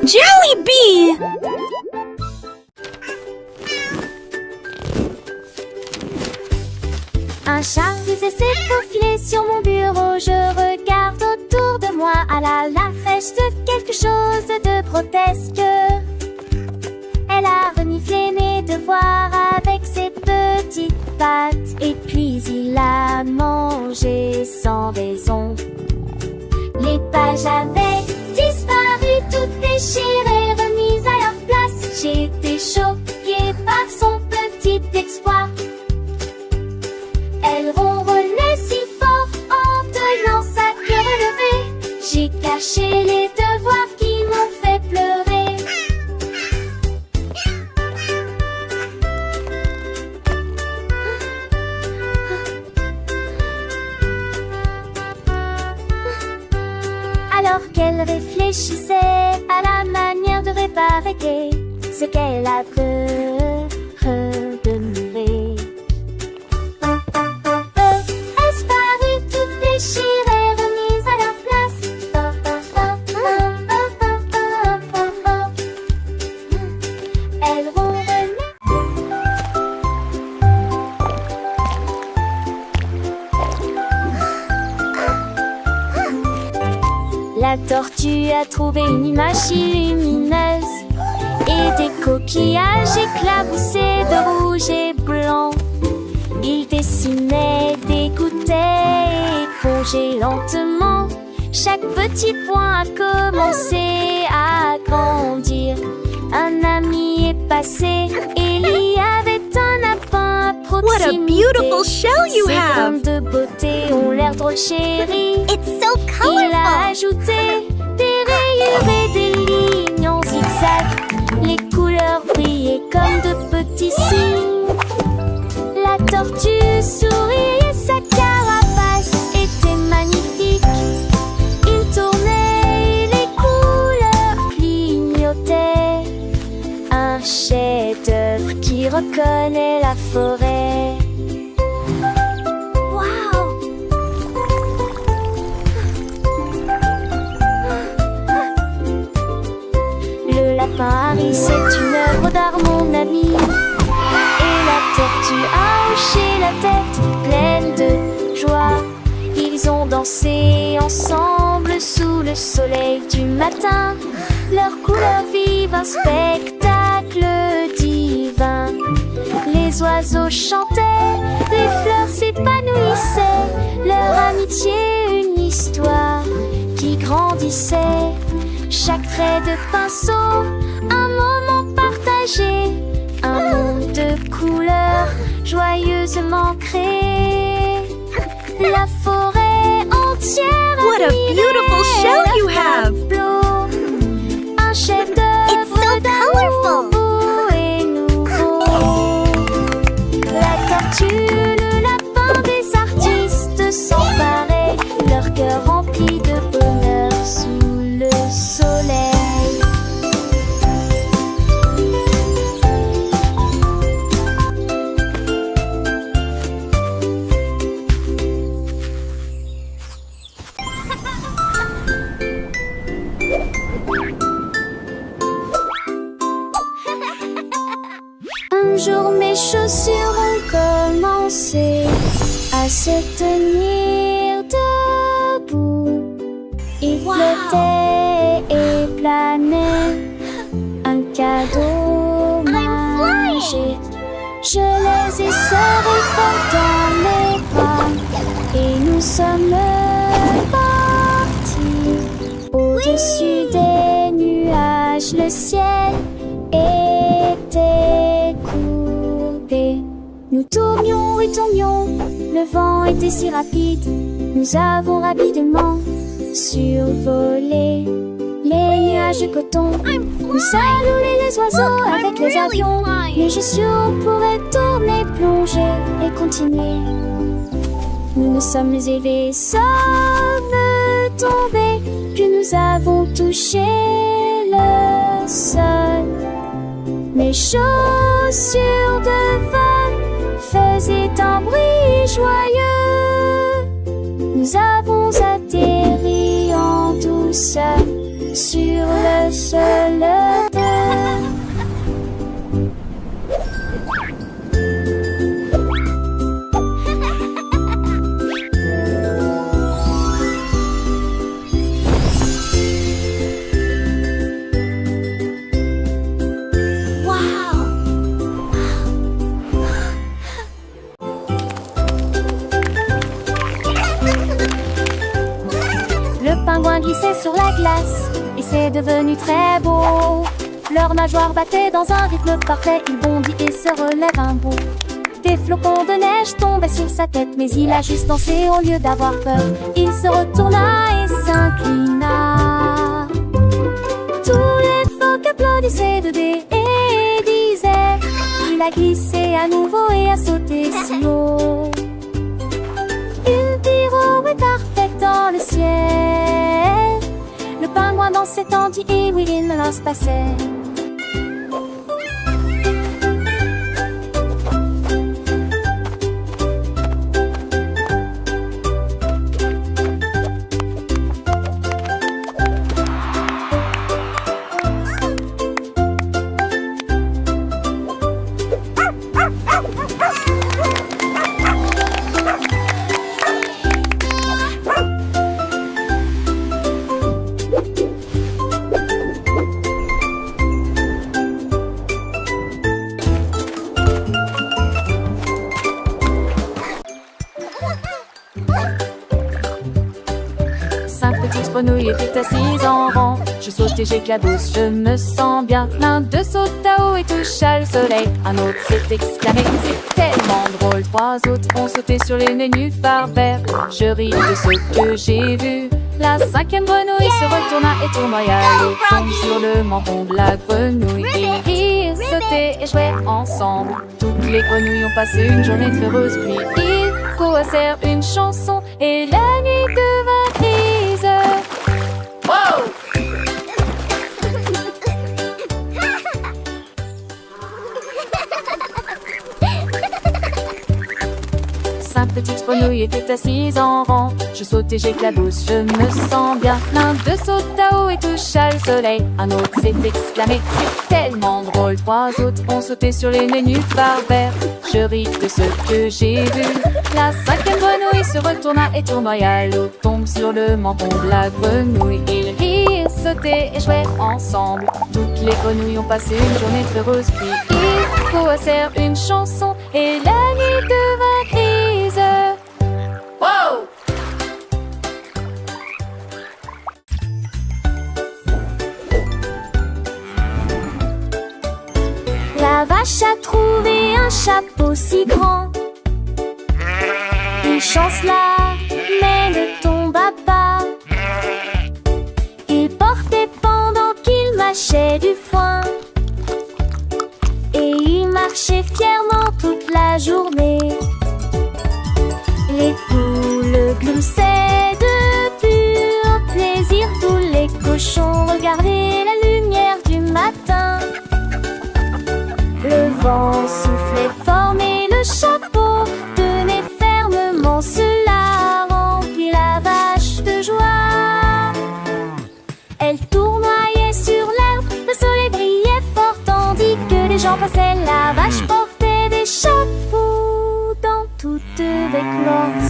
Jollibee! Un chat s'est faufilé sur mon bureau. Je regarde autour de moi. Ah là là, fais-je quelque chose de grotesque? Elle a reniflé mes devoirs avec ses petites pattes. Et puis il a mangé sans raison. Les pages avaient disparu, toutes déchirées, remises à leur place. J'étais choquée par son petit exploit. Elle ronronnait si fort en tenant sa queue relevée. J'ai caché les devoirs qui m'ont fait pleurer. Alors qu'elle réfléchissait à la manière de réparer ce qu'elle a redemuré. Disparu, toutes déchirées, remises à leur place. Elle ronronnait. La tortue a trouvé une image lumineuse et des coquillages éclaboussés de rouge et blanc. Il dessinait, dégoûtait et épongeait lentement. Chaque petit point a commencé à grandir. Un ami est passé et il y avait un lapin à proximité. What a beautiful shell you Ses have! graines de beauté ont l'air drôle chérie. It's so Il a colorful. ajouté des rayures et des lignes en zigzag. Les couleurs brillaient comme de petits signes. La tortue souriait, sa carapace était magnifique. Il tournait et les couleurs clignotaient. Un chef-d'œuvre qui reconnaît la forêt. Le lapin Harry, c'est une œuvre d'art, mon ami. Et la tortue a hoché la tête, pleine de joie. Ils ont dansé ensemble sous le soleil du matin. Leurs couleurs vivent, un spectacle divin. Les oiseaux chantaient, les fleurs s'épanouissaient. Leur amitié, une histoire qui grandissait. Chaque trait de pinceau, un moment partagé. Un monde de couleurs joyeusement créé. La forêt entière. What a beautiful shell you have! Un chef-d'œuvre It's so colorful. beau et nouveau. La tortue, le lapin, des artistes s'emparaient. Leur cœur rempli de bonheur sous le soleil. Un jour mes chaussures ont commencé à se tenir debout. Ils flottaient et planaient, un cadeau magique. Je les ai serrés fort dans mes bras et nous sommes partis. Au-dessus des nuages, le ciel était courbé. Nous tournions et tournions, le vent était si rapide. Nous avons rapidement survolé les nuages de coton. Nous saluons les oiseaux avec les avions. Mais je suis sûr on pourrait tourner, plonger et continuer. Nous nous sommes élevés, sommes tombés, puis nous avons touché le sol. Mes chaussures de vol faisaient un bruit joyeux. Nous avons atterri en douceur sur le seul d'eux. Le pingouin glissait sur la glace et c'est devenu très beau. Leurs nageoires battaient dans un rythme parfait. Il bondit et se relève un bout. Des flocons de neige tombaient sur sa tête, mais il a juste dansé au lieu d'avoir peur. Il se retourna et s'inclina. Tous les phoques applaudissaient de dé et disaient: il a glissé à nouveau et a sauté si haut. Une pirouette parfaite dans le ciel. Le pingouin dansait, tandis et oui, il ne se passait. Grenouille était assise en rang. Je saute et j'éclabousse, je me sens bien. L'un d'eux saute à haut et toucha le soleil. Un autre s'est exclamé: c'est tellement drôle. Trois autres ont sauté sur les nénuphars verts. Je ris de ce que j'ai vu. La cinquième grenouille se retourna et tournoya. L'eau tombe sur le menton de la grenouille. Ils rirent, sautaient et jouaient ensemble. Toutes les grenouilles ont passé une journée très heureuse. Puis ils coassèrent une chanson et la nuit devint grise. Wow! Cinq petites grenouilles étaient assises en rang. Je saute et j'éclabousse, je me sens bien. L'un d'eux saute à haut et toucha le soleil. Un autre s'est exclamé: c'est tellement drôle. Trois autres ont sauté sur les nénuphars verts. Je ris de ce que j'ai vu. La cinquième grenouille se retourna et tournoya. L'eau tombe sur le menton de la grenouille. Ils rirent, sautaient et jouaient ensemble. Toutes les grenouilles ont passé une journée très heureuse. Puis ils coassèrent une chanson et la nuit devint grise. Wow! La vache a trouvé un chapeau si grand. Il chancela, mais ne tomba pas. Il portait pendant qu'il mâchait du foin. Et il marchait fièrement toute la journée. Les poules gloussaient de pur plaisir. Tous les cochons regardaient la lumière du matin. Le vent soufflait fort, mais le chapeau tenait fermement. Cela remplit la vache de joie. Elle tournoyait sur l'herbe, le soleil brillait fort, tandis que les gens passaient. La vache portait des chapeaux dans toute déclore.